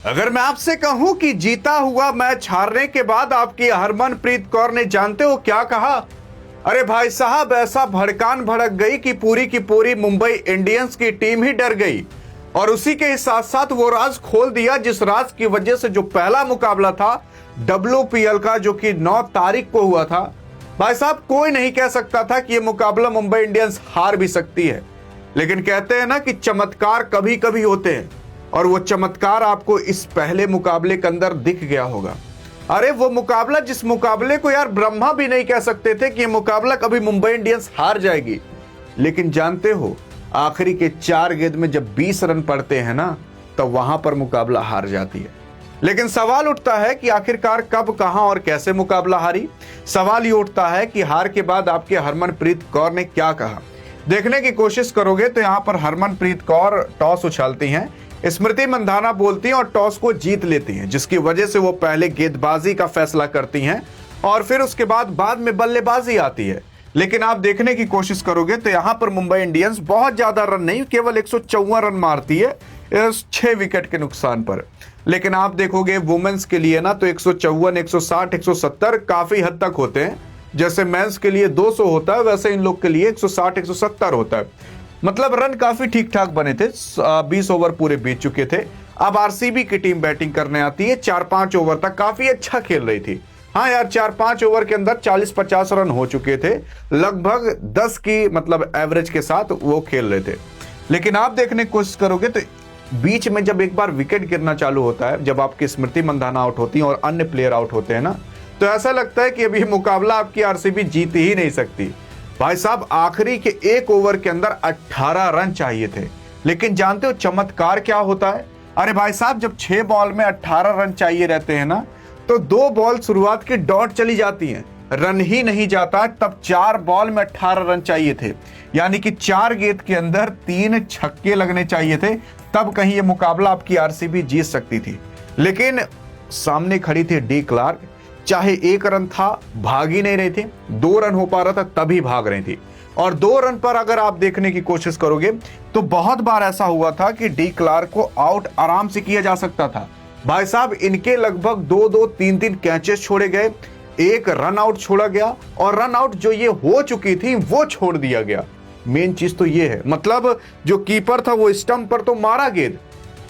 अगर मैं आपसे कहूं कि जीता हुआ मैच हारने के बाद आपकी हरमनप्रीत कौर ने जानते हो क्या कहा? अरे भाई साहब, ऐसा भड़कान भड़क गई कि पूरी की पूरी मुंबई इंडियंस की टीम ही डर गई। और उसी के साथ साथ वो राज खोल दिया जिस राज की वजह से जो पहला मुकाबला था WPL का, जो कि 9 तारीख को हुआ था, भाई साहब कोई नहीं कह सकता था कि यह मुकाबला मुंबई इंडियंस हार भी सकती है। लेकिन कहते हैं ना कि चमत्कार कभी कभी होते हैं, और वो चमत्कार आपको इस पहले मुकाबले के अंदर दिख गया होगा। अरे वो मुकाबला, जिस मुकाबले को यार ब्रह्मा भी नहीं कह सकते थे कि ये मुकाबला कभी मुंबई इंडियंस हार जाएगी, लेकिन जानते हो आखिरी के 4 गेंद में जब 20 रन पड़ते हैं ना, तो वहां पर मुकाबला हार जाती है। लेकिन सवाल उठता है कि आखिरकार कब, कहां और कैसे मुकाबला हारी। सवाल ये उठता है कि हार के बाद आपके हरमनप्रीत कौर ने क्या कहा। देखने की कोशिश करोगे तो यहां पर हरमनप्रीत कौर टॉस उछालती हैं, स्मृति मंधाना बोलती हैं और टॉस को जीत लेती हैं, जिसकी वजह से वो पहले गेंदबाजी का फैसला करती हैं और फिर उसके बाद में बल्लेबाजी आती है। लेकिन आप देखने की कोशिश करोगे तो यहां पर मुंबई इंडियंस बहुत ज्यादा रन नहीं, केवल 154 रन मारती है 6 विकेट के नुकसान पर। लेकिन आप देखोगे वुमेन्स के लिए ना तो 154, 160, 170 काफी हद तक होते हैं। जैसे मेंस के लिए 200 होता है, वैसे इन लोग के लिए 160, 170 होता है। मतलब रन काफी ठीक ठाक बने थे। 20 ओवर पूरे बीत चुके थे। अब आरसीबी की टीम बैटिंग करने आती है। 4-5 ओवर तक काफी अच्छा खेल रही थी। हाँ यार, 4-5 ओवर के अंदर 40-50 रन हो चुके थे, लगभग 10 की मतलब एवरेज के साथ वो खेल रहे थे। लेकिन आप देखने की कोशिश करोगे तो बीच में जब एक बार विकेट गिरना चालू होता है, जब आपकी स्मृति मंधाना आउट होती है और अन्य प्लेयर आउट होते हैं ना, तो ऐसा लगता है कि अभी मुकाबला आपकी आरसीबी जीत ही नहीं सकती। भाई साहब, आखिरी के 1 ओवर के अंदर 18 रन चाहिए थे। लेकिन जानते हो चमत्कार क्या होता है? अरे भाई साहब, जब 6 बॉल में 18 रन चाहिए रहते हैं ना, तो 2 बॉल शुरुआत की डॉट चली जाती हैं, रन ही नहीं जाता। तब 4 बॉल में 18 रन चाहिए थे, यानी कि 4 गेंद के अंदर 3 छक्के लगने चाहिए थे, तब कहीं यह मुकाबला आपकी आरसीबी जीत सकती थी। लेकिन सामने खड़ी थी डी क्लार्क, चाहे 1 रन था, भाग ही नहीं रही थी। 2 रन हो पा रहा था तभी भाग रही थी। और 2 रन पर अगर आप देखने की कोशिश करोगे तो बहुत बार ऐसा हुआ था कि डी क्लार्क को आउट आराम से किया जा सकता था। भाई साहब, इनके लगभग 2-2, 3-3 कैचेस छोड़े गए, 1 रन आउट छोड़ा गया, और रन आउट जो ये हो चुकी थी वो छोड़ दिया गया। मेन चीज तो ये है, मतलब जो कीपर था वो स्टंप पर तो मारा गेंद,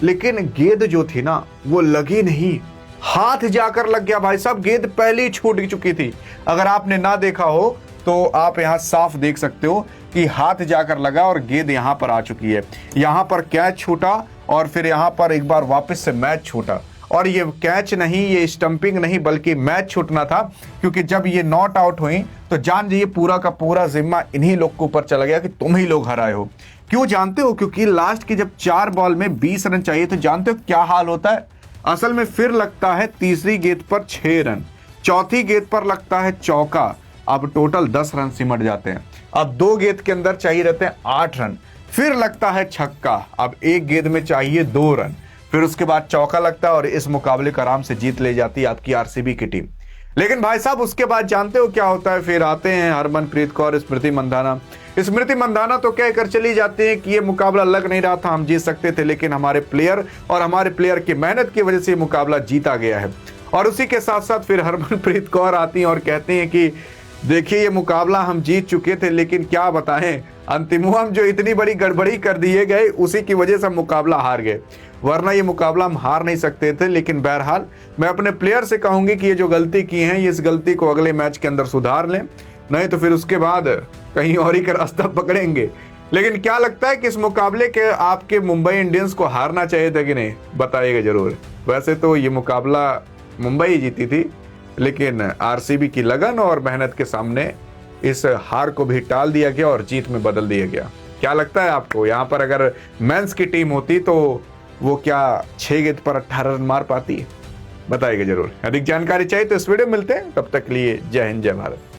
लेकिन गेंद जो थी ना वो लगी नहीं, हाथ जाकर लग गया। भाई साहब, गेंद पहले ही छूट चुकी थी। अगर आपने ना देखा हो तो आप यहां साफ देख सकते हो कि हाथ जाकर लगा और गेंद यहां पर आ चुकी है। यहां पर कैच छूटा और फिर यहां पर एक बार वापस से मैच छूटा। और ये कैच नहीं, ये स्टंपिंग नहीं, बल्कि मैच छूटना था, क्योंकि जब ये नॉट आउट हुई तो जान जाइए पूरा का पूरा जिम्मा इन्हीं लोग के ऊपर चला गया कि तुम ही लोग हराए हो। क्यों जानते हो? क्योंकि लास्ट की जब 4 बॉल में 20 रन चाहिए तो जानते हो क्या हाल होता है? असल में फिर लगता है तीसरी गेंद पर 6 रन, चौथी गेंद पर लगता है चौका, अब टोटल 10 रन सिमट जाते हैं। अब 2 गेंद के अंदर चाहिए रहते हैं 8 रन, फिर लगता है छक्का, अब 1 गेंद में चाहिए 2 रन, फिर उसके बाद चौका लगता है और इस मुकाबले को आराम से जीत ले जाती है आपकी आरसीबी की टीम। लेकिन भाई साहब, उसके बाद जानते हो क्या होता है? फिर आते हैं हरमनप्रीत कौर, स्मृति मंधाना। स्मृति मंधाना तो कहकर चली जाती है कि ये मुकाबला लग नहीं रहा था, हम जीत सकते थे, लेकिन हमारे प्लेयर और हमारे प्लेयर की मेहनत की वजह से ये मुकाबला जीता गया है। और उसी के साथ साथ फिर हरमनप्रीत कौर आती हैं और कहती हैं कि देखिए ये मुकाबला हम जीत चुके थे, लेकिन क्या बताएं, अंतिमों जो इतनी बड़ी गड़बड़ी कर दिए गए उसी की वजह से हम मुकाबला हार गए, वरना ये मुकाबला हम हार नहीं सकते थे। लेकिन बहरहाल मैं अपने प्लेयर से कहूंगी कि ये जो गलती की है, इस गलती को अगले मैच के अंदर सुधार लें, नहीं तो फिर उसके बाद कहीं और ही का रास्ता पकड़ेंगे। लेकिन क्या लगता है कि इस मुकाबले के आपके मुंबई इंडियंस को हारना चाहिए था कि नहीं? बताइएगा जरूर। वैसे तो ये मुकाबला मुंबई जीती थी, लेकिन आरसीबी की लगन और मेहनत के सामने इस हार को भी टाल दिया गया और जीत में बदल दिया गया। क्या लगता है आपको? यहाँ पर अगर मेंस की टीम होती तो वो क्या 6 गेंद पर 18 रन मार पाती? बताइएगा जरूर। अधिक जानकारी चाहिए तो इस वीडियो में मिलते हैं, तब तक के लिए जय हिंद, जय भारत।